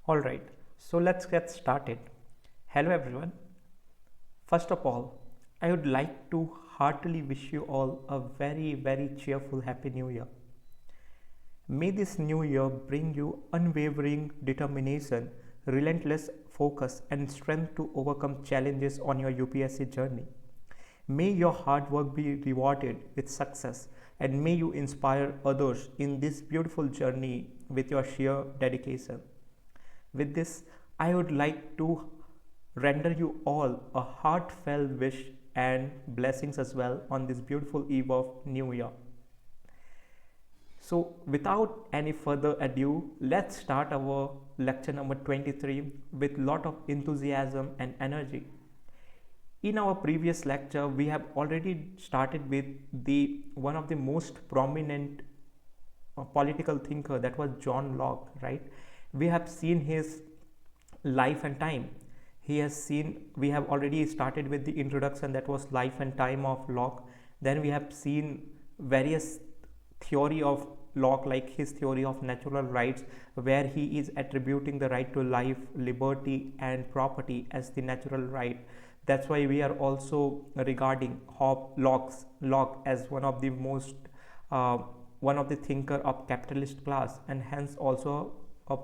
Alright, so let's get started. Hello everyone. First of all, I would like to heartily wish you all a very cheerful Happy New Year. May this new year bring you unwavering determination, relentless focus, and strength to overcome challenges on your UPSC journey. May your hard work be rewarded with success, and may you inspire others in this beautiful journey with your sheer dedication. With this, I would like to render you all a heartfelt wish and blessings as well on this beautiful eve of New Year. So, without any further ado, let's start our lecture number 23 with lot of enthusiasm and energy. In our previous lecture, we have already started with the one of the most prominent political thinker, that was John Locke, right? We have seen his life and time. We have already started with the introduction, that was life and time of Locke. Then we have seen various theory of Locke, like his theory of natural rights, where he is attributing the right to life, liberty and property as the natural right. That's why we are also regarding Locke as one of the most one of the thinker of capitalist class, and hence also a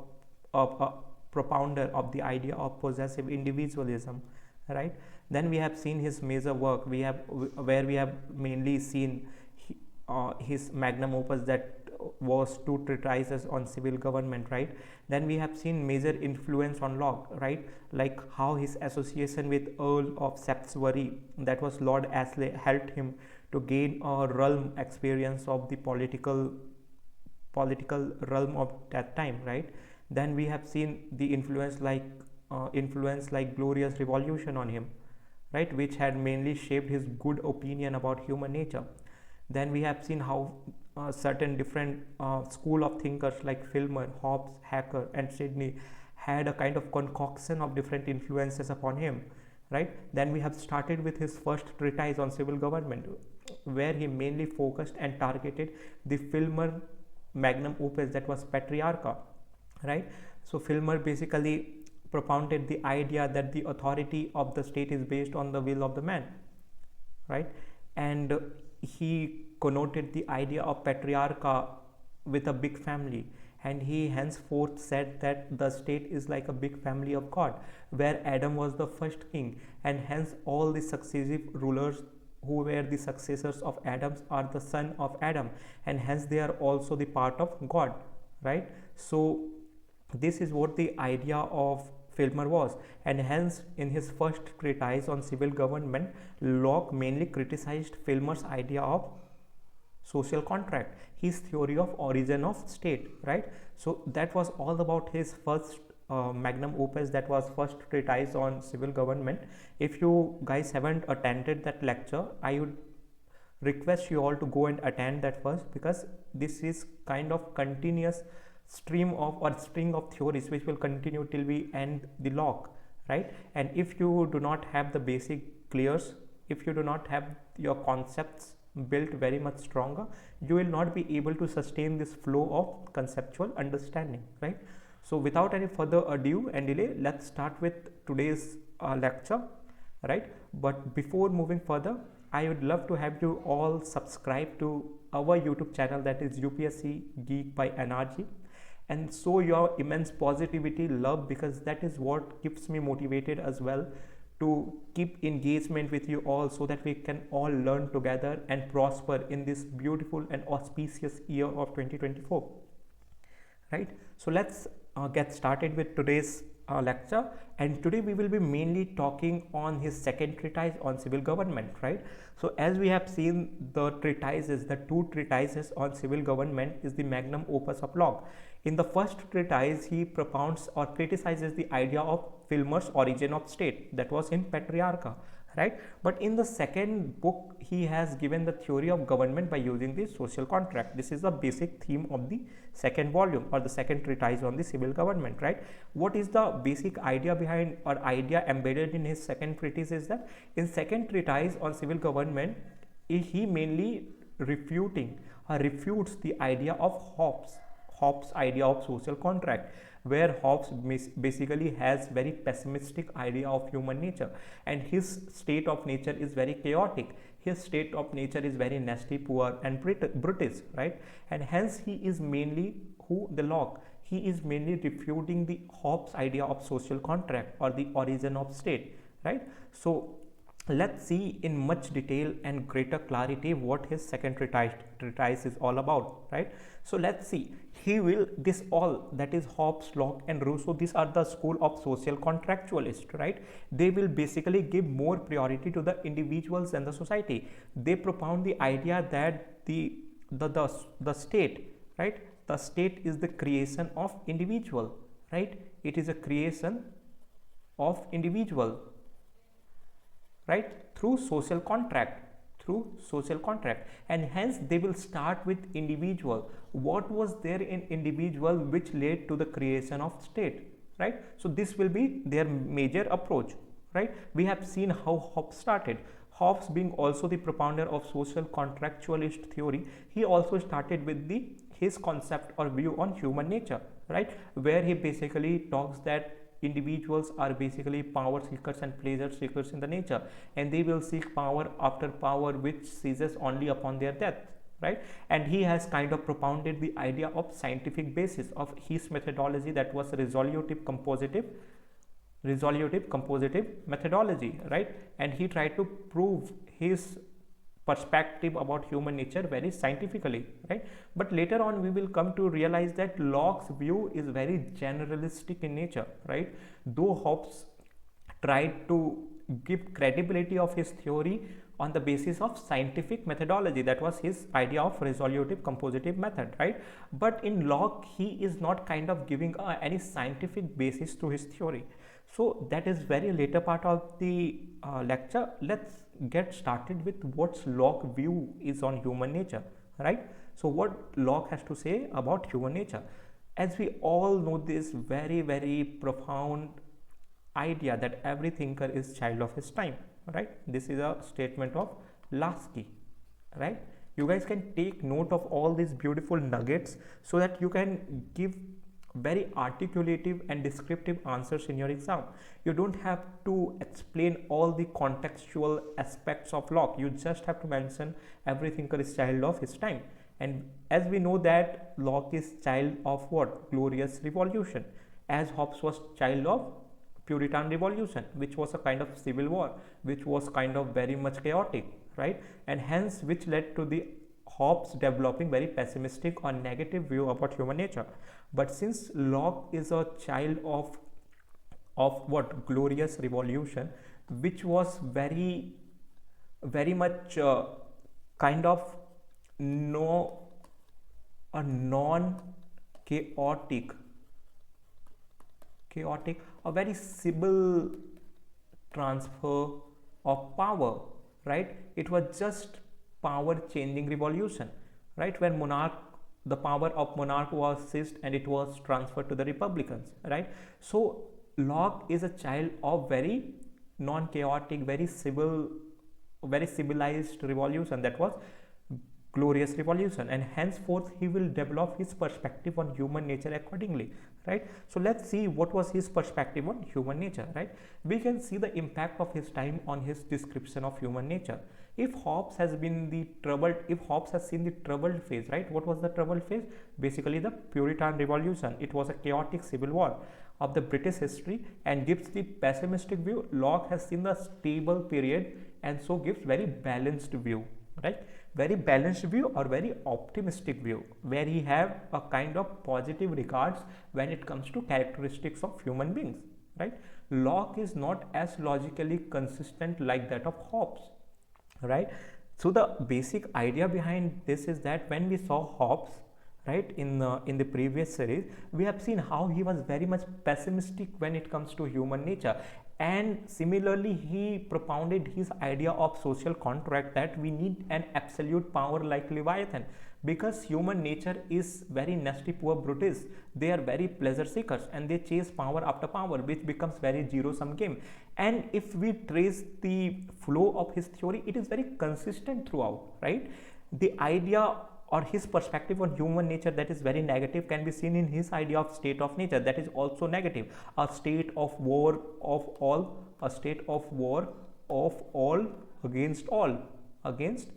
propounder of the idea of possessive individualism, right? Then we have seen his major work, where we have mainly seen his magnum opus, that was two treatises on civil government, right? Then we have seen major influence on Locke, right? Like how his association with Earl of Shaftesbury, that was Lord Ashley, helped him to gain a realm experience of the political realm of that time, right? Then we have seen the influence like Glorious Revolution on him, right, which had mainly shaped his good opinion about human nature. Then we have seen how certain different school of thinkers like Filmer, Hobbes, Hacker and Sidney had a kind of concoction of different influences upon him, right? Then we have started with his first treatise on civil government, where he mainly focused and targeted the Filmer magnum opus, that was Patriarcha, right? So Filmer basically propounded the idea that the authority of the state is based on the will of the man, right? And he connoted the idea of patriarcha with a big family, and he henceforth said that the state is like a big family of God, where Adam was the first king, and hence all the successive rulers who were the successors of Adam are the son of Adam, and hence they are also the part of God, right? So this is what the idea of Filmer was, and hence in his first treatise on civil government, Locke mainly criticized Filmer's idea of social contract, his theory of origin of state, right? So that was all about his first magnum opus, that was first treatise on civil government. If you guys haven't attended that lecture, I would request you all to go and attend that first, because this is kind of continuous stream of or string of theories which will continue till we end the Locke, right? And if you do not have the basic clears, if you do not have your concepts built very much stronger, you will not be able to sustain this flow of conceptual understanding, right? So without any further ado and delay, let's start with today's lecture, right? But before moving further, I would love to have you all subscribe to our YouTube channel, that is UPSC Geek by NRG, and show your immense positivity, love, because that is what keeps me motivated as well to keep engagement with you all, so that we can all learn together and prosper in this beautiful and auspicious year of 2024, right? So let's get started with today's lecture, and today we will be mainly talking on his second treatise on civil government, right? So as we have seen, the two treatises on civil government is the magnum opus of Locke. In the first treatise, he propounds or criticizes the idea of Filmer's origin of state, that was in Patriarcha, right? But in the second book, he has given the theory of government by using the social contract. This is the basic theme of the second volume, or the second treatise on the civil government, right? What is the basic idea behind, or idea embedded in his second treatise, is that in second treatise on civil government, he mainly refutes the idea of Hobbes idea of social contract, where Hobbes basically has very pessimistic idea of human nature, and his state of nature is very chaotic. His state of nature is very nasty, poor, and brutish, right? And hence he is mainly the Locke. He is mainly refuting the Hobbes idea of social contract or the origin of state, right? So let's see in much detail and greater clarity what his second treatise is all about, right? So let's see. He will, this all, that is Hobbes, Locke and Rousseau, these are the school of social contractualists, right? They will basically give more priority to the individuals and the society. They propound the idea that the state, right, the state is the creation of individual, right? It is a creation of individual, right, through social contract, and hence they will start with individual. What was there in individual which led to the creation of state, right? So this will be their major approach, right? We have seen how Hobbes started. Hobbes, being also the propounder of social contractualist theory, he also started with his concept or view on human nature, right, where he basically talks that individuals are basically power seekers and pleasure seekers in the nature, and they will seek power after power which ceases only upon their death, right? And he has kind of propounded the idea of scientific basis of his methodology, that was resolutive compositive methodology, right? And he tried to prove his perspective about human nature very scientifically, right? But later on we will come to realize that Locke's view is very generalistic in nature, right? Though Hobbes tried to give credibility of his theory on the basis of scientific methodology, that was his idea of resolutive compositive method, right? But in Locke he is not kind of giving any scientific basis to his theory. So that is very later part of the lecture. Let's get started with what's Locke's view is on human nature, right? So what Locke has to say about human nature. As we all know, this very, very profound idea that every thinker is child of his time, right? This is a statement of Lasky, right? You guys can take note of all these beautiful nuggets so that you can give very articulative and descriptive answers in your exam. You don't have to explain all the contextual aspects of Locke. You just have to mention every thinker is child of his time. And as we know that Locke is child of what? Glorious revolution, as Hobbes was child of Puritan revolution, which was a kind of civil war, which was kind of very much chaotic, right? And hence which led to the Hobbes developing very pessimistic or negative view about human nature. But since Locke is a child of what? Glorious revolution, which was very much kind of a non-chaotic, a very civil transfer of power, right? It was just power changing revolution, right? When the power of monarch was seized and it was transferred to the republicans, right? So Locke is a child of very non-chaotic, very civilized revolution, that was glorious revolution, and henceforth he will develop his perspective on human nature accordingly, right? So let's see what was his perspective on human nature, right? We can see the impact of his time on his description of human nature. If Hobbes has seen the troubled phase, right? What was the troubled phase? Basically the Puritan revolution. It was a chaotic civil war of the British history and gives the pessimistic view. Locke has seen the stable period and so gives very balanced view, right? Very balanced view or very optimistic view, where he have a kind of positive regards when it comes to characteristics of human beings, right? Locke is not as logically consistent like that of Hobbes, right? So the basic idea behind this is that when we saw Hobbes, right, in the previous series, we have seen how he was very much pessimistic when it comes to human nature, and similarly he propounded his idea of social contract, that we need an absolute power like Leviathan, because human nature is very nasty, poor, brutish. They are very pleasure seekers and they chase power after power, which becomes very zero sum game. And if we trace the flow of his theory, it is very consistent throughout, right? The idea or his perspective on human nature that is very negative can be seen in his idea of state of nature, that is also negative. A state of war of all, a state of war of all against all, against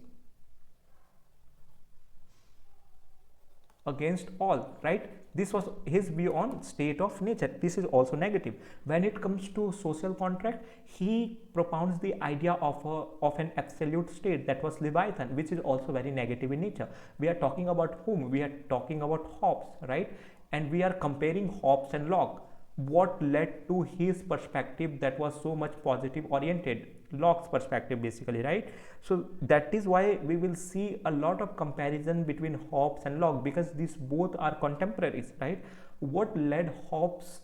all, right? This was his view on state of nature. This is also negative. When it comes to social contract, he propounds the idea of an absolute state, that was Leviathan, which is also very negative in nature. We are talking about whom? We are talking about Hobbes, right? And we are comparing Hobbes and Locke. What led to his perspective that was so much positive oriented? Locke's perspective, basically, right? So that is why we will see a lot of comparison between Hobbes and Locke, because these both are contemporaries, right? What led Hobbes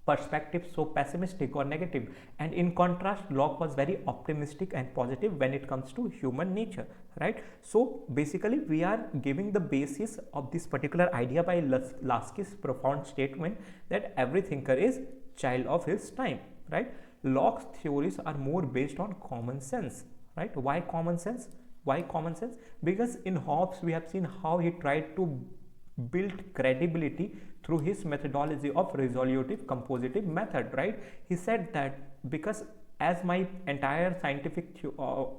perspective so pessimistic or negative, and in contrast Locke was very optimistic and positive when it comes to human nature, right? So basically we are giving the basis of this particular idea by Lasky's profound statement that every thinker is child of his time, right? Locke's theories are more based on common sense, right? Why common sense? Why common sense? Because in Hobbes we have seen how he tried to build credibility through his methodology of resolutive compositive method, right? He said that because as my entire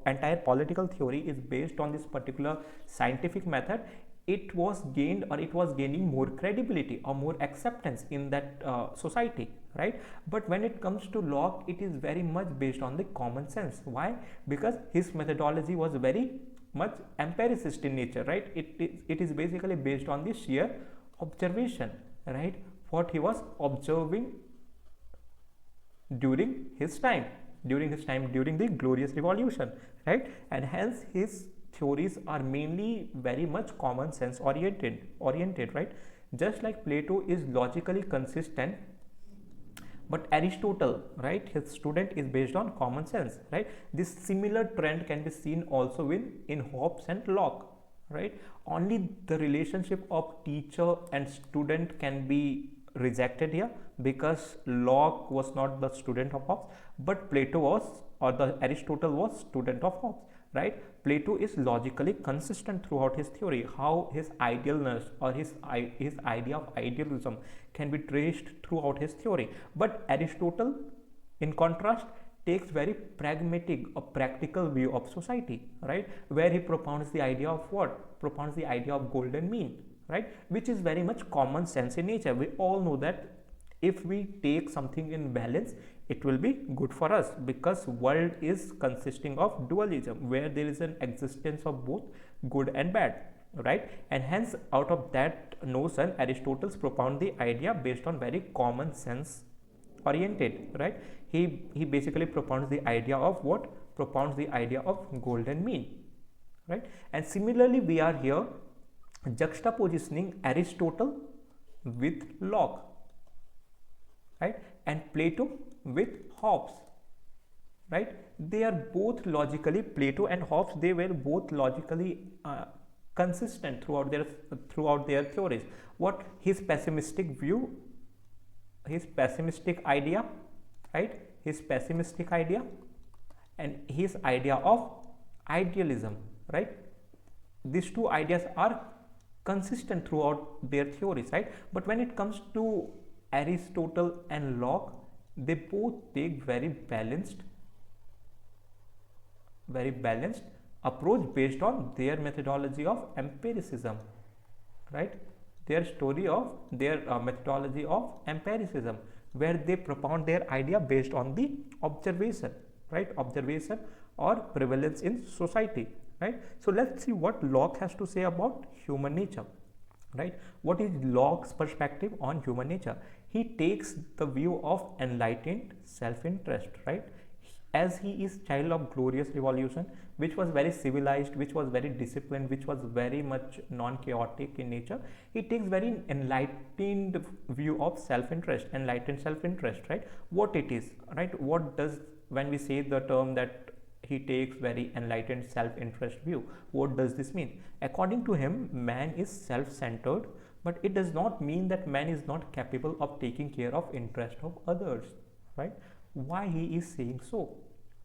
entire political theory is based on this particular scientific method, it was gained, or it was gaining more credibility or more acceptance in that society, right? But when it comes to Locke, it is very much based on the common sense. Why? Because his methodology was very much empiricist in nature, right? It is basically based on the sheer observation, right? What he was observing during his time, during the glorious revolution, right? And hence his theories are mainly very much common sense oriented, right? Just like Plato is logically consistent, but Aristotle, right, his student is based on common sense, right? This similar trend can be seen also in Hobbes and Locke, right? Only the relationship of teacher and student can be rejected here, because Locke was not the student of Hobbes, but Plato was, or the Aristotle was student of Hobbes, right? Plato is logically consistent throughout his theory, how his idealness or his idea of idealism can be traced throughout his theory. But Aristotle, in contrast, takes very pragmatic or practical view of society, right? Where he propounds the idea of what? Propounds the idea of golden mean, right? Which is very much common sense in nature. We all know that if we take something in balance, it will be good for us, because world is consisting of dualism, where there is an existence of both good and bad, right? And hence out of that notion, Aristotle propound the idea based on very common sense oriented, right? He basically propounds the idea of what? Propounds the idea of golden mean, right? And similarly we are here juxtapositioning Aristotle with Locke, right? And Plato with Hobbes, right? They are both logically, Plato and Hobbes, they were both logically consistent throughout their theories. What? His pessimistic view, his pessimistic idea, right? His pessimistic idea and his idea of idealism, right? These two ideas are consistent throughout their theories, right? But when it comes to Aristotle and Locke, they both take very balanced approach based on their methodology of empiricism, right? Their methodology of empiricism, where they propound their idea based on the observation, right? Observation or prevalence in society, right? So let's see what Locke has to say about human nature, right? What is Locke's perspective on human nature? He takes the view of enlightened self-interest, right? As he is child of glorious revolution, which was very civilized, which was very disciplined, which was very much non-chaotic in nature, he takes very enlightened view of self-interest, enlightened self-interest, right? What it is, right? What does, when we say the term that he takes very enlightened self-interest view, what does this mean? According to him, man is self-centered, but it does not mean that man is not capable of taking care of interest of others, right? Why he is saying so,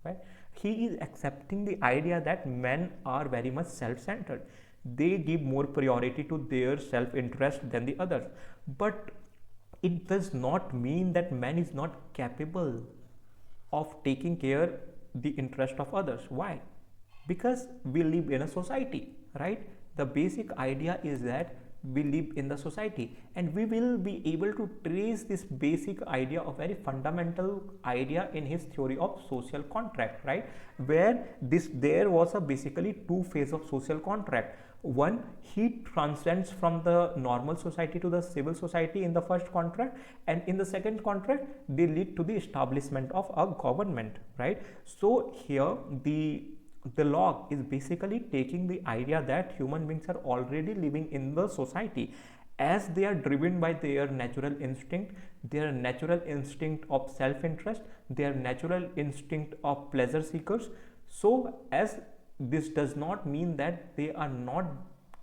right? He is accepting the idea that men are very much self-centered. they give more priority to their self-interest than the others. But it does not mean that man is not capable of taking care the interest of others. Why? Because we live in a society, right? The basic idea is that we live in the society, and we will be able to trace this basic idea of very fundamental idea in his theory of social contract, right? Where this there was a basically two phase of social contract. One, he transcends from the normal society to the civil society in the first contract, and in the second contract they lead to the establishment of a government, right? So here the Locke is basically taking the idea that human beings are already living in the society, as they are driven by their natural instinct of self-interest, their natural instinct of pleasure seekers. So as this does not mean that they are not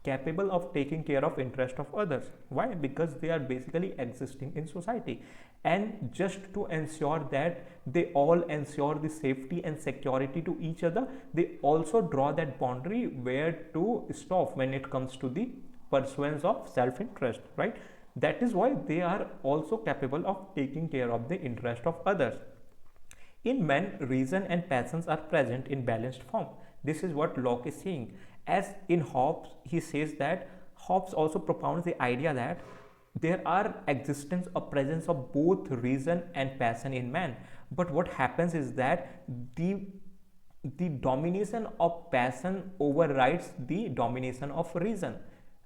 capable of taking care of interest of others. Why? Because they are basically existing in society, and just to ensure that they all ensure the safety and security to each other, they also draw that boundary where to stop when it comes to the pursuance of self-interest, right? That is why they are also capable of taking care of the interest of others. In men, reason and passions are present in balanced form. This is what Locke is saying. As in Hobbes, he says that Hobbes also propounds the idea that there are existence or presence of both reason and passion in man. But what happens is that the domination of passion overrides the domination of reason,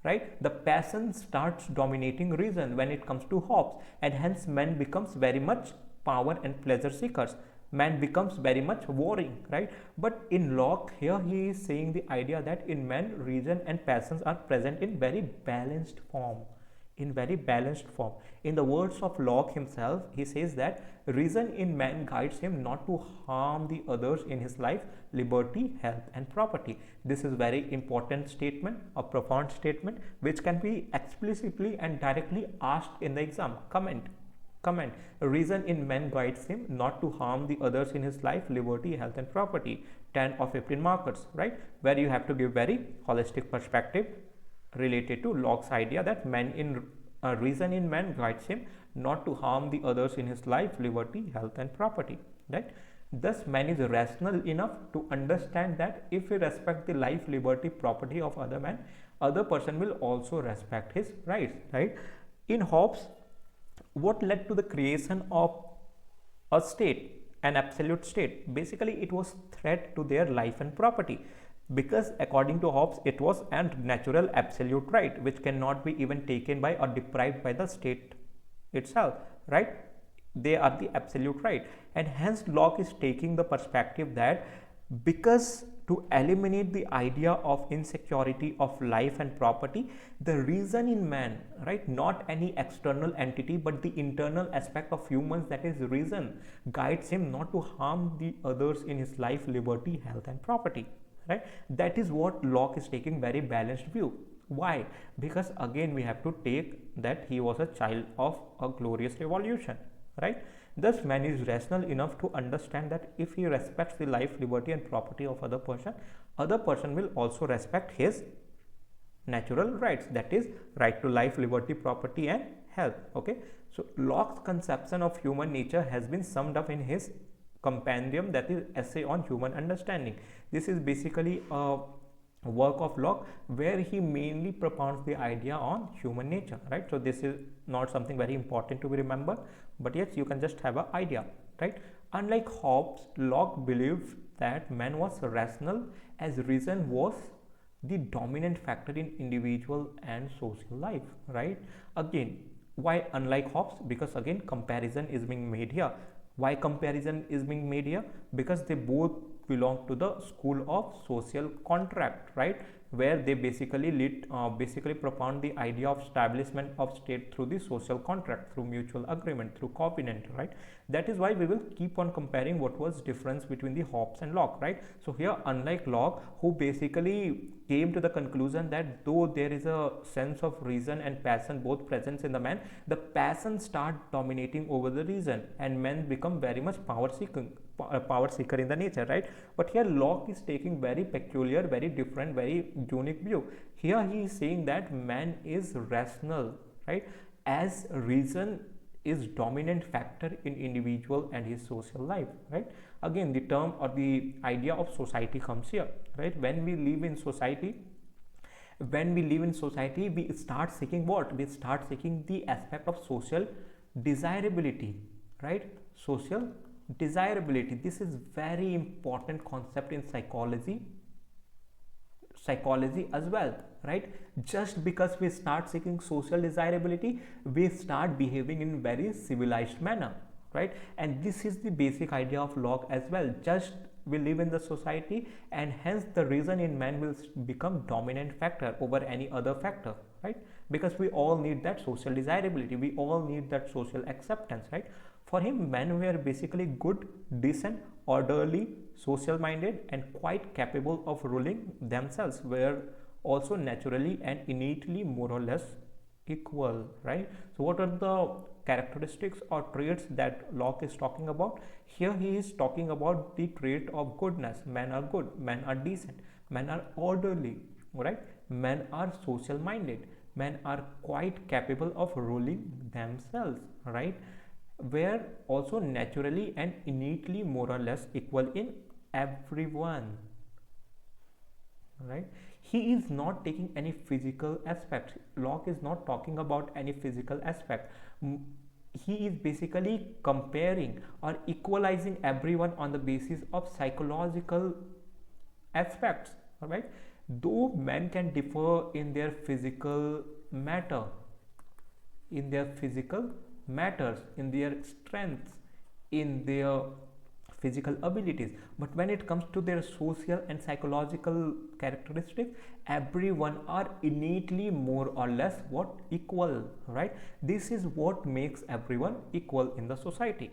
right? The passion starts dominating reason when it comes to Hobbes, and hence man becomes very much power and pleasure seekers. Man becomes very much warring, right? But in Locke, here he is saying the idea that in man, reason and passions are present in very balanced form. In very balanced form. In the words of Locke himself, he says that reason in man guides him not to harm the others in his life, liberty, health, and property. This is very important statement, a profound statement, which can be explicitly and directly asked in the exam. Comment. Reason in man guides him not to harm the others in his life, liberty, health, and property. 10 or 15 markers, right? Where you have to give very holistic perspective related to Locke's idea that reason in man guides him not to harm the others in his life, liberty, health, and property, right? Thus, man is rational enough to understand that if he respects the life, liberty, property of other man, other person will also respect his rights, right? In Hobbes, what led to the creation of a state, an absolute state? Basically, it was threat to their life and property, because according to Hobbes, it was a natural absolute right which cannot be even taken by or deprived by the state itself, right? They are the absolute right, and hence Locke is taking the perspective that because to eliminate the idea of insecurity of life and property, the reason in man, right, not any external entity but the internal aspect of humans, that is reason, guides him not to harm the others in his life, liberty, health, and property, right? That is what Locke is taking very balanced view. Why? Because again we have to take that he was a child of a glorious revolution, right? Thus, man is rational enough to understand that if he respects the life, liberty, and property of other person will also respect his natural rights, that is right to life, liberty, property, and health. Okay, so Locke's conception of human nature has been summed up in his compendium, that is Essay on Human Understanding. This is basically a work of Locke where he mainly propounds the idea on human nature, right? So this is not something very important to be remembered, but yes, you can just have an idea, right? Unlike Hobbes, Locke believed that man was rational, as reason was the dominant factor in individual and social life, right? Again, why unlike Hobbes? Because again comparison is being made here. Why comparison is being made here? Because they both belong to the school of social contract, right? Where they basically propound the idea of establishment of state through the social contract, through mutual agreement, through covenant, right? That is why we will keep on comparing what was difference between the Hobbes and Locke, right? So here, unlike Locke, who basically came to the conclusion that though there is a sense of reason and passion both present in the man, the passion start dominating over the reason, and men become very much power seeker in the nature, right? But here Locke is taking very peculiar, very different, very unique view. Here he is saying that man is rational, right, as reason is dominant factor in individual and his social life, right. Again, the term or the idea of society comes here, right. When we live in society, we start seeking what? We start seeking the aspect of social desirability, right? Social desirability. This is very important concept in psychology as well, right. Just because we start seeking social desirability, we start behaving in very civilized manner, right. And this is the basic idea of Locke as well. Just we live in the society, and hence the reason in man will become dominant factor over any other factor, right. Because we all need that social desirability, we all need that social acceptance, right. For him, men were basically good, decent, orderly, social minded, and quite capable of ruling themselves, were also naturally and innately more or less equal, right. So what are the characteristics or traits that Locke is talking about? Here he is talking about the trait of goodness. Men are good, men are decent, men are orderly, right. Men are social minded, men are quite capable of ruling themselves, right. Were also naturally and innately more or less equal in everyone, right. He is not taking any physical aspect. Locke is not talking about any physical aspect. He is basically comparing or equalizing everyone on the basis of psychological aspects, all right. Though men can differ in their physical matter, in their physical matters, in their strengths, in their physical abilities, but when it comes to their social and psychological characteristics, everyone are innately more or less what? Equal, right. This is what makes everyone equal in the society,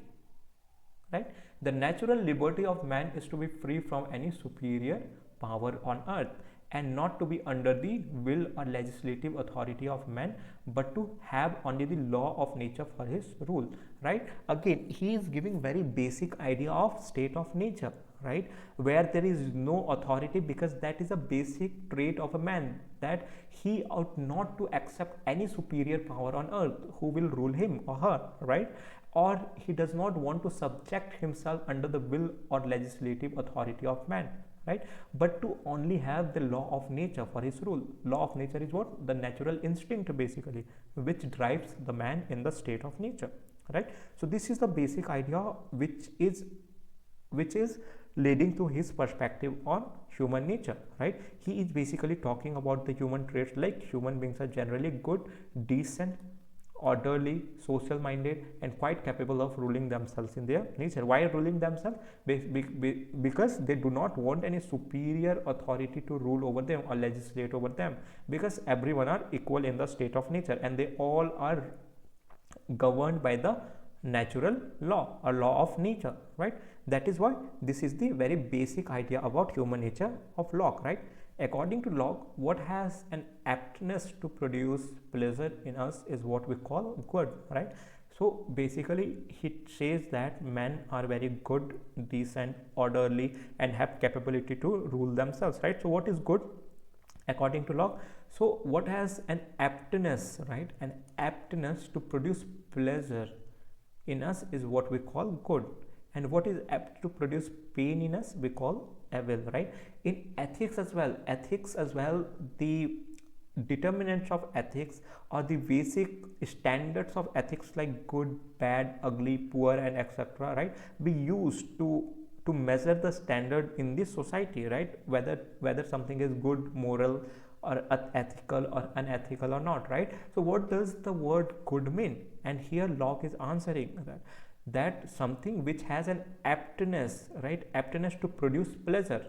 right. The natural liberty of man is to be free from any superior power on earth, and not to be under the will or legislative authority of man, but to have only the law of nature for his rule, right. Again, he is giving very basic idea of state of nature, right, where there is no authority, because that is a basic trait of a man, that he ought not to accept any superior power on earth who will rule him or her, right. Or he does not want to subject himself under the will or legislative authority of man, right, but to only have the law of nature for his rule. Law of nature is what? The natural instinct, basically, which drives the man in the state of nature, right. So this is the basic idea which is leading to his perspective on human nature, right. He is basically talking about the human traits, like human beings are generally good, decent, orderly, social minded, and quite capable of ruling themselves in their nature. Why ruling themselves? Because they do not want any superior authority to rule over them or legislate over them, because everyone are equal in the state of nature, and they all are governed by the natural law or law of nature, right. That is why this is the very basic idea about human nature of Locke, right. According to Locke, what has an aptness to produce pleasure in us is what we call good, right. So basically he says that men are very good, decent, orderly, and have capability to rule themselves, right. So what is good according to Locke? So what has an aptness, right, an aptness to produce pleasure in us is what we call good, and what is apt to produce pain in us we call evil, right. In ethics as well, the determinants of ethics, or the basic standards of ethics, like good, bad, ugly, poor, and etc., right, we use to measure the standard in this society, right, whether something is good, moral, or ethical or unethical or not, right. So what does the word good mean? And here Locke is answering that something which has an aptness, right, aptness to produce pleasure,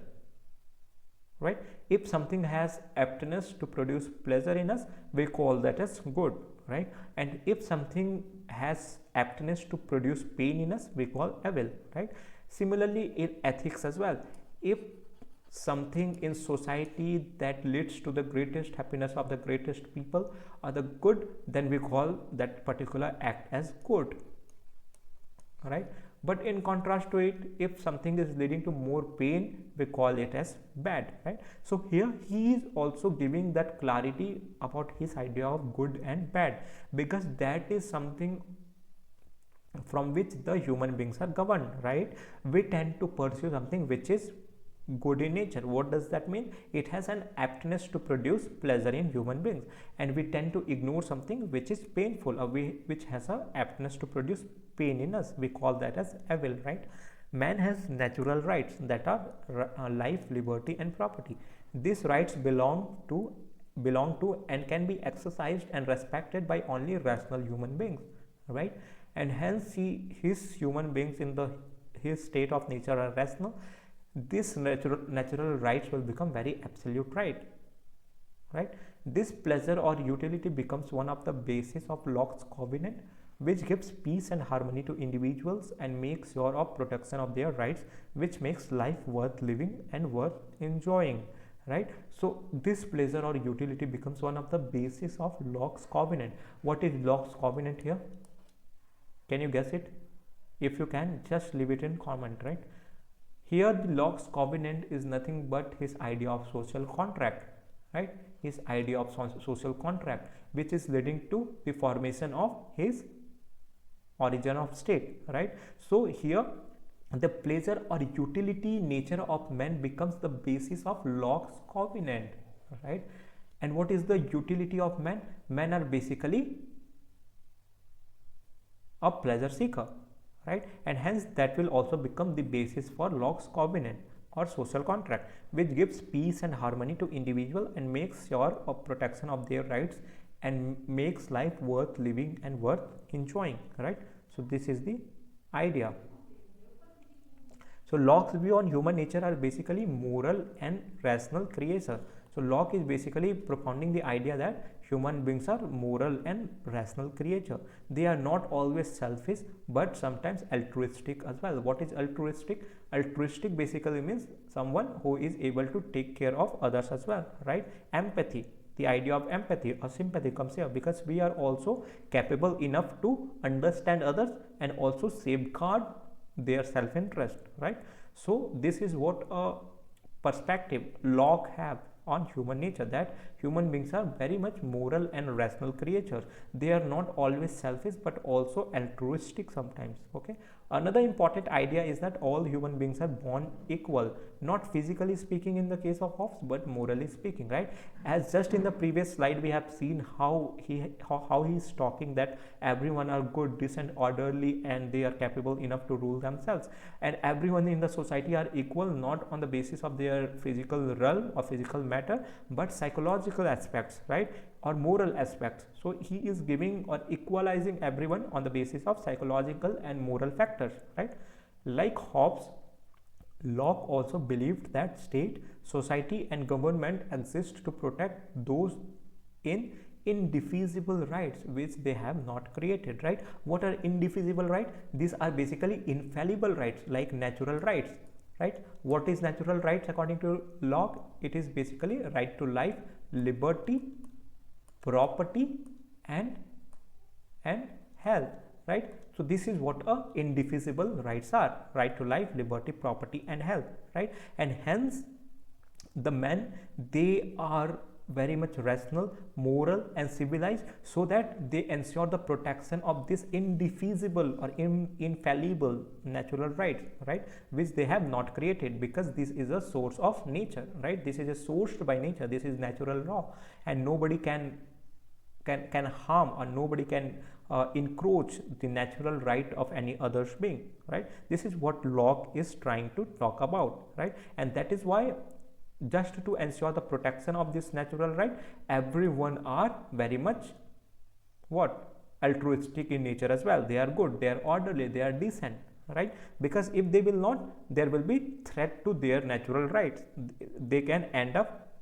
right. If something has aptness to produce pleasure in us, we call that as good, right. And if something has aptness to produce pain in us, we call evil, right. Similarly in ethics as well, if something in society that leads to the greatest happiness of the greatest people or the good, then we call that particular act as good, right. But in contrast to it, if something is leading to more pain, we call it as bad, right? So here he is also giving that clarity about his idea of good and bad, because that is something from which the human beings are governed, right? We tend to pursue something which is good in nature. What does that mean? It has an aptness to produce pleasure in human beings, and we tend to ignore something which is painful, or which has a aptness to produce pain in us. We call that as evil, right? Man has natural rights that are life, liberty, and property. These rights belong to and can be exercised and respected by only rational human beings, right? And hence his human beings in his state of nature are rational. This natural rights will become very absolute, right? This pleasure or utility becomes one of the basis of Locke's covenant, which gives peace and harmony to individuals and makes sure of protection of their rights, which makes life worth living and worth enjoying, right? So this pleasure or utility becomes one of the basis of Locke's covenant. What is Locke's covenant here? Can you guess it? If you can, just leave it in comment, right? Here the Locke's covenant is nothing but his idea of social contract, right? His idea of social contract, which is leading to the formation of his origin of state, right? So here the pleasure or utility nature of man becomes the basis of Locke's covenant, right? And what is the utility of man? Men are basically a pleasure seeker, right? And hence that will also become the basis for Locke's covenant or social contract, which gives peace and harmony to individual and makes sure of protection of their rights and makes life worth living and worth enjoying, right? So this is the idea. So Locke's view on human nature are basically moral and rational creation. So Locke is basically propounding the idea that human beings are moral and rational creature. They are not always selfish, but sometimes altruistic as well. What is altruistic? Altruistic basically means someone who is able to take care of others as well, right? Empathy. The idea of empathy or sympathy comes here, because we are also capable enough to understand others and also safeguard their self-interest, right? So this is what a perspective Locke have on human nature, that human beings are very much moral and rational creatures. They are not always selfish but also altruistic sometimes, okay? Another important idea is that all human beings are born equal, not physically speaking in the case of Hobbes, but morally speaking, right? As just in the previous slide we have seen how he is talking that everyone are good, decent, orderly, and they are capable enough to rule themselves, and everyone in the society are equal, not on the basis of their physical realm or physical matter, but psychological aspects, right, or moral aspects. So he is giving or equalizing everyone on the basis of psychological and moral factors, right? Like Hobbes, Locke also believed that state, society, and government exist to protect those in indefeasible rights which they have not created, right? What are indefeasible rights? These are basically infallible rights like natural rights, right? What is natural rights according to Locke? It is basically right to life, liberty, property, and health, right? So this is what a indefeasible rights are: right to life, liberty, property, and health, right? And hence the men, they are very much rational, moral, and civilized, so that they ensure the protection of this indefeasible or infallible natural rights, right, which they have not created, because this is a source of nature, right? This is a sourced by nature. This is natural law, and nobody can harm, or nobody can encroach the natural right of any other being, right? This is what Locke is trying to talk about, right? And that is why, just to ensure the protection of this natural right, everyone are very much what? Altruistic in nature as well. They are good, they are orderly, they are decent, right? Because if they will not, there will be threat to their natural rights. They can end up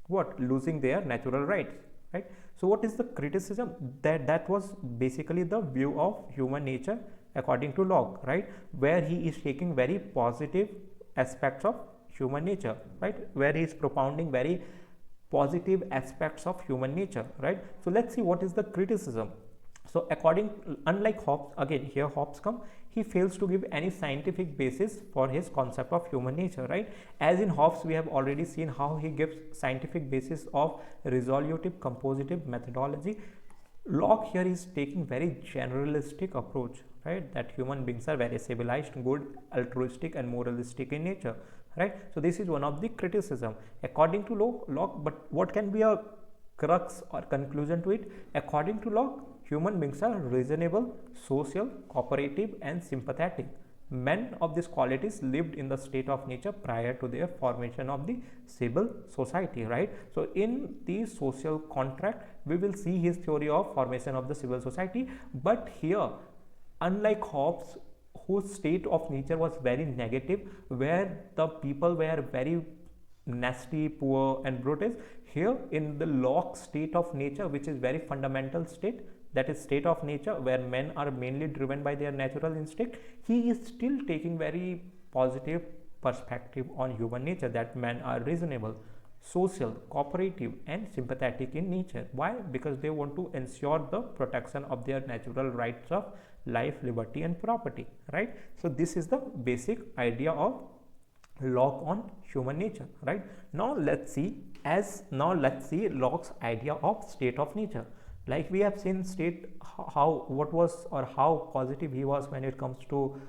what? Losing their natural rights, right? So what is the criticism? That was basically the view of human nature according to Locke, right? Where he is taking very positive aspects of human nature, right? Where he is propounding very positive aspects of human nature, right? So let's see what is the criticism. So unlike Hobbes, again here Hobbes come, he fails to give any scientific basis for his concept of human nature, right? As in Hobbes, we have already seen how he gives scientific basis of resolutive compositive methodology. Locke here is taking very generalistic approach, right? That human beings are very civilized, good, altruistic, and moralistic in nature, right? So this is one of the criticism according to Locke. But what can be a crux or conclusion to it? According to Locke, human beings are reasonable, social, cooperative, and sympathetic. Men of these qualities lived in the state of nature prior to their formation of the civil society, right? So in the social contract, we will see his theory of formation of the civil society. But here, unlike Hobbes, whose state of nature was very negative, where the people were very nasty, poor, and brutish, here in the Locke state of nature, which is very fundamental state, that is state of nature where men are mainly driven by their natural instinct, he is still taking very positive perspective on human nature, that men are reasonable, social, cooperative, and sympathetic in nature. Why? Because they want to ensure the protection of their natural rights of life, liberty, and property, right? So this is the basic idea of Locke on human nature, right? Now let's see Locke's idea of state of nature. Like we have seen how positive he was when it comes to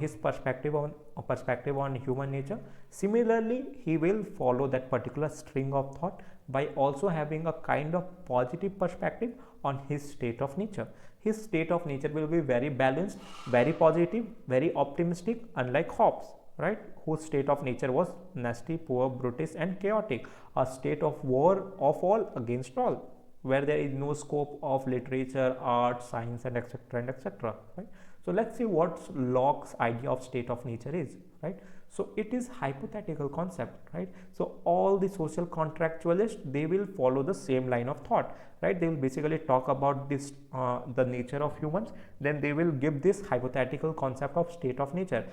his perspective on human nature. Similarly, he will follow that particular string of thought by also having a kind of positive perspective on his state of nature. His state of nature will be very balanced, very positive, very optimistic, unlike Hobbes, right, whose state of nature was nasty, poor, brutish, and chaotic, a state of war of all against all, where there is no scope of literature, art, science, and etc. Right? So let's see what Locke's idea of state of nature is, right? So it is hypothetical concept, right? So all the social contractualists, they will follow the same line of thought, right? They will basically talk about this the nature of humans, then they will give this hypothetical concept of state of nature,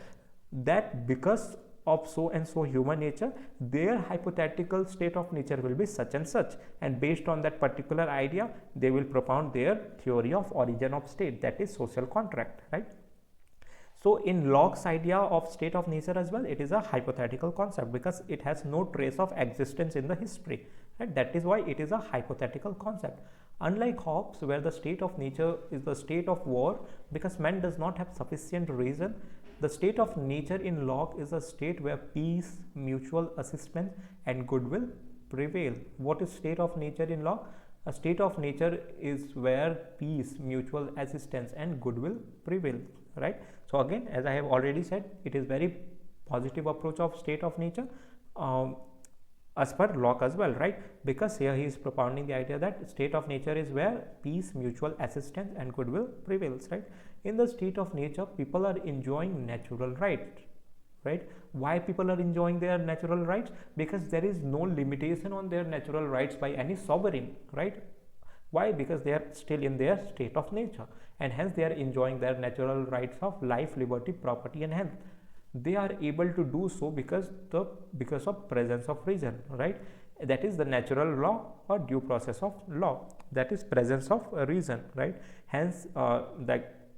that because of so and so human nature, their hypothetical state of nature will be such and such, and based on that particular idea, they will propound their theory of origin of state, that is social contract, right? So in Locke's idea of state of nature as well, it is a hypothetical concept because it has no trace of existence in the history, right? That is why it is a hypothetical concept. Unlike Hobbes, where the state of nature is the state of war, because man does not have sufficient reason, the state of nature in Locke is a state where peace, mutual assistance, and goodwill prevail. What is state of nature in Locke? A state of nature is where peace, mutual assistance, and goodwill prevail, right? So again, as I have already said, it is very positive approach of state of nature as per Locke as well, right? Because here he is propounding the idea that state of nature is where peace, mutual assistance, and goodwill prevails, right? In the state of nature, people are enjoying natural rights, right? Why people are enjoying their natural rights? Because there is no limitation on their natural rights by any sovereign, right? Why? Because they are still in their state of nature, and hence they are enjoying their natural rights of life, liberty, property, and health. They are able to do so because of presence of reason, right? That is the natural law or due process of law, that is presence of reason, right? Hence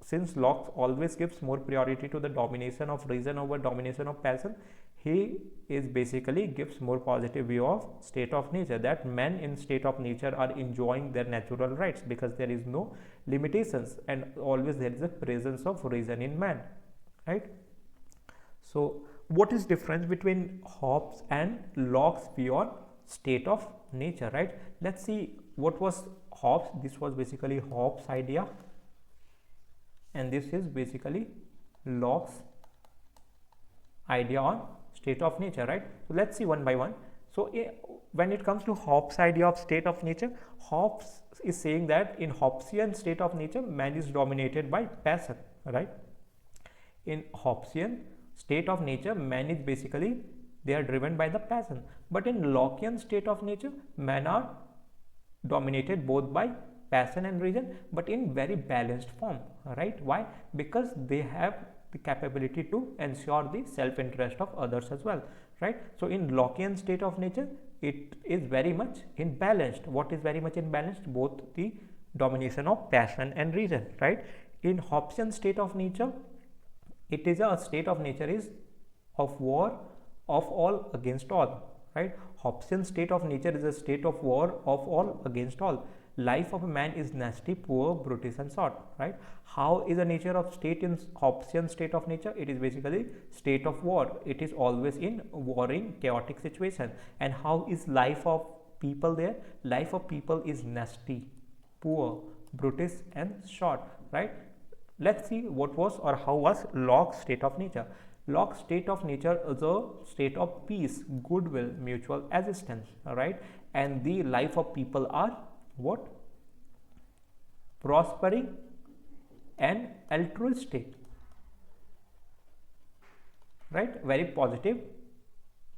since Locke always gives more priority to the domination of reason over domination of passion, he is basically gives more positive view of state of nature, that men in state of nature are enjoying their natural rights because there is no limitations and always there is a presence of reason in man, right? So what is difference between Hobbes and Locke's view on state of nature, right? Let's see what was Hobbes. This was basically Hobbes' idea, and this is basically Locke's idea on state of nature, right? So let's see one by one. So when it comes to Hobbes' idea of state of nature, Hobbes is saying that in Hobbesian state of nature, man is dominated by passion, right? In Hobbesian state of nature, man is basically, they are driven by the passion. But in Lockean state of nature, men are dominated both by passion and reason, but in very balanced form, right? Why? Because they have the capability to ensure the self-interest of others as well, right? So in Lockean state of nature, it is very much imbalanced. What is very much imbalanced? Both the domination of passion and reason, right? In Hobbesian state of nature, it is a state of nature is of war of all against all, right? Hobbesian state of nature is a state of war of all against all. Life of a man is nasty, poor, brutish and short, right? How is the nature of state in Hobbesian state of nature? It is basically state of war. It is always in warring, chaotic situation. And how is life of people there? Life of people is nasty, poor, brutish and short, right? Let's see what was or how was Locke's state of nature. Locke's state of nature is a state of peace, goodwill, mutual assistance, right? And the life of people are what? Prospering and altruistic, right? Very positive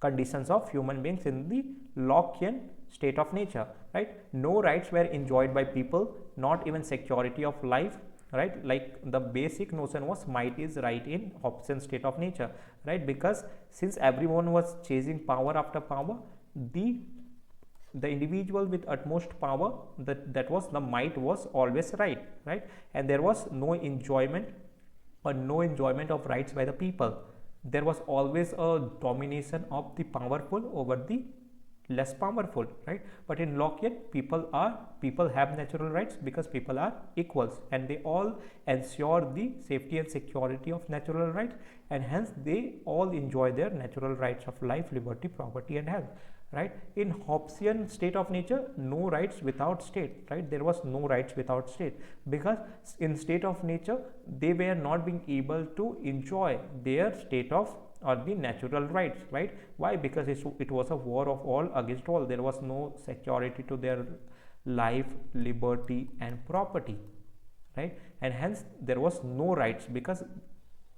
conditions of human beings in the Lockean state of nature, right? No rights were enjoyed by people, not even security of life, right? Like the basic notion was might is right in Hobbesian state of nature, right? Because since everyone was chasing power after power, the individual with utmost power, that was the might, was always right, right? And there was no enjoyment of rights by the people. There was always a domination of the powerful over the less powerful, right? But in Lockean, people have natural rights because people are equals, and they all ensure the safety and security of natural rights, and hence they all enjoy their natural rights of life, liberty, property and health, right? In Hobbesian state of nature, no rights without state, right? There was no rights without state, because in state of nature they were not being able to enjoy their state of or the natural rights, right? Why? Because it was a war of all against all. There was no security to their life, liberty and property, right? And hence there was no rights, because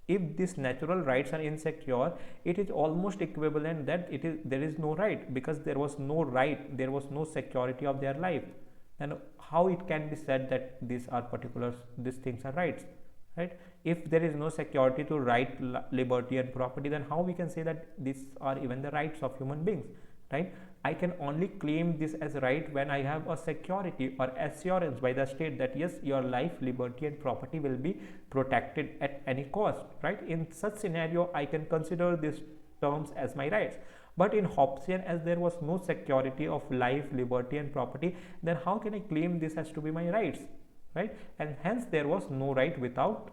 if these natural rights are insecure, it is almost equivalent that there is no right, because there was no right, there was no security of their life. And how it can be said that these things are rights, right? If there is no security to right, liberty and property, then how we can say that these are even the rights of human beings, right? I can only claim this as right when I have a security or assurance by the state that yes, your life, liberty and property will be protected at any cost, right? In such scenario, I can consider these terms as my rights. But in Hobbesian, as there was no security of life, liberty and property, then how can I claim this as to be my rights, right? And hence there was no right without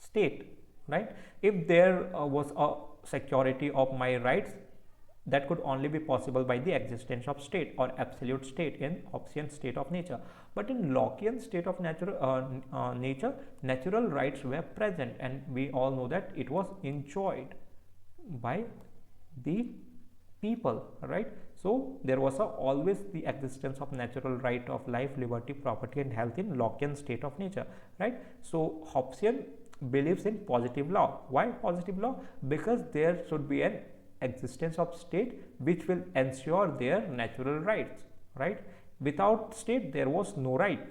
state, right? If there was a security of my rights, that could only be possible by the existence of state or absolute state in Hobbesian state of nature. But in Lockean state of nature, natural rights were present, and we all know that it was enjoyed by the people, right? So there was always the existence of natural right of life, liberty, property and health in Lockean state of nature, right? So Hobbesian believes in positive law. Why positive law? Because there should be an existence of state which will ensure their natural rights, right? Without state there was no right.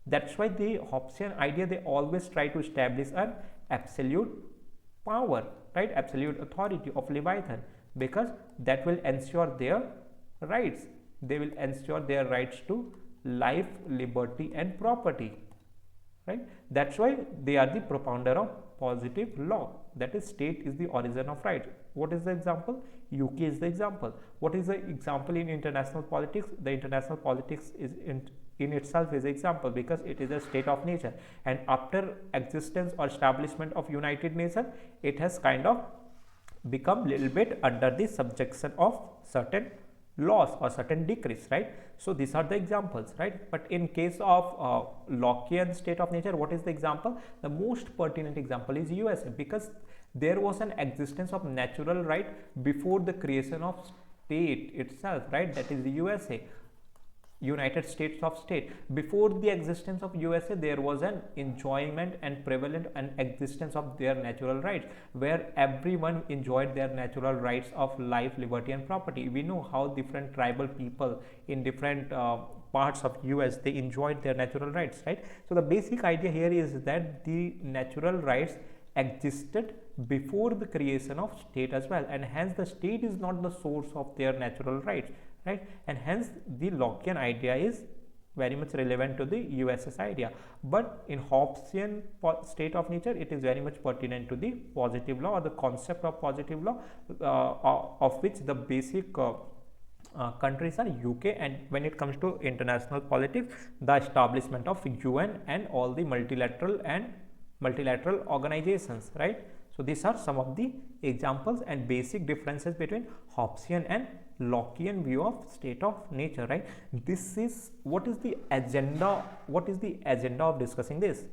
That's why the Hobbesian idea, they always try to establish an absolute power, right? Absolute authority of Leviathan, because that will ensure their rights. They will ensure their rights to life, liberty and property, right? That's why they are the propounder of positive law, that is state is the origin of right. What is the example? UK is the example. What is the example in international politics? The international politics is in itself is an example, because it is a state of nature, and after existence or establishment of United Nations, it has kind of become little bit under the subjection of certain laws or certain decrees, right? So these are the examples, right? But in case of Lockean state of nature, what is the example? The most pertinent example is USA, because there was an existence of natural right before the creation of state itself, right? That is the USA, United States of State. Before the existence of USA, there was an enjoyment and prevalent and existence of their natural rights, where everyone enjoyed their natural rights of life, liberty and property. We know how different tribal people in different parts of US, they enjoyed their natural rights, right? So the basic idea here is that the natural rights existed before the creation of state as well, and hence the state is not the source of their natural rights, right? And hence the Lockean idea is very much relevant to the USS idea. But in Hobbesian state of nature, it is very much pertinent to the positive law, or the concept of positive law, of which the basic countries are UK, and when it comes to international politics, the establishment of UN and all the multilateral organizations, right? So these are some of the examples and basic differences between Hobbesian and Lockean view of state of nature, right? This is what is the agenda. What is the agenda of discussing this?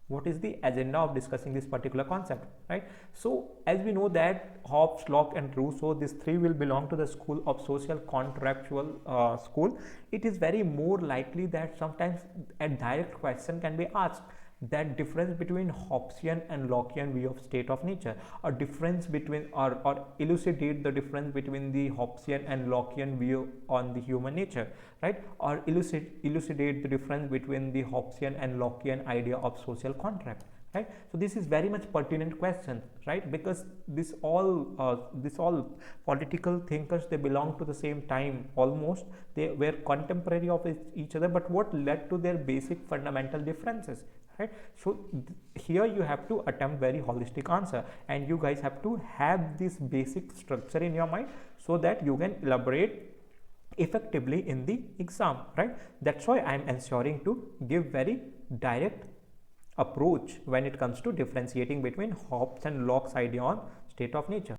What is the agenda of discussing this particular concept, right? So as we know that Hobbes, Locke and Rousseau, these three will belong to the school of social contractual school. It is very more likely that sometimes a direct question can be asked, that difference between Hobbesian and Lockean view of state of nature, or difference between, or elucidate the difference between the Hobbesian and Lockean view on the human nature, right? Or elucidate the difference between the Hobbesian and Lockean idea of social contract, right? So this is very much pertinent question, right? Because this all political thinkers, they belong to the same time almost. They were contemporary of each other, but what led to their basic fundamental differences, right? So here you have to attempt very holistic answer, and you guys have to have this basic structure in your mind so that you can elaborate effectively in the exam, right? That's why I am ensuring to give very direct approach when it comes to differentiating between Hobbes and Locke's idea on state of nature.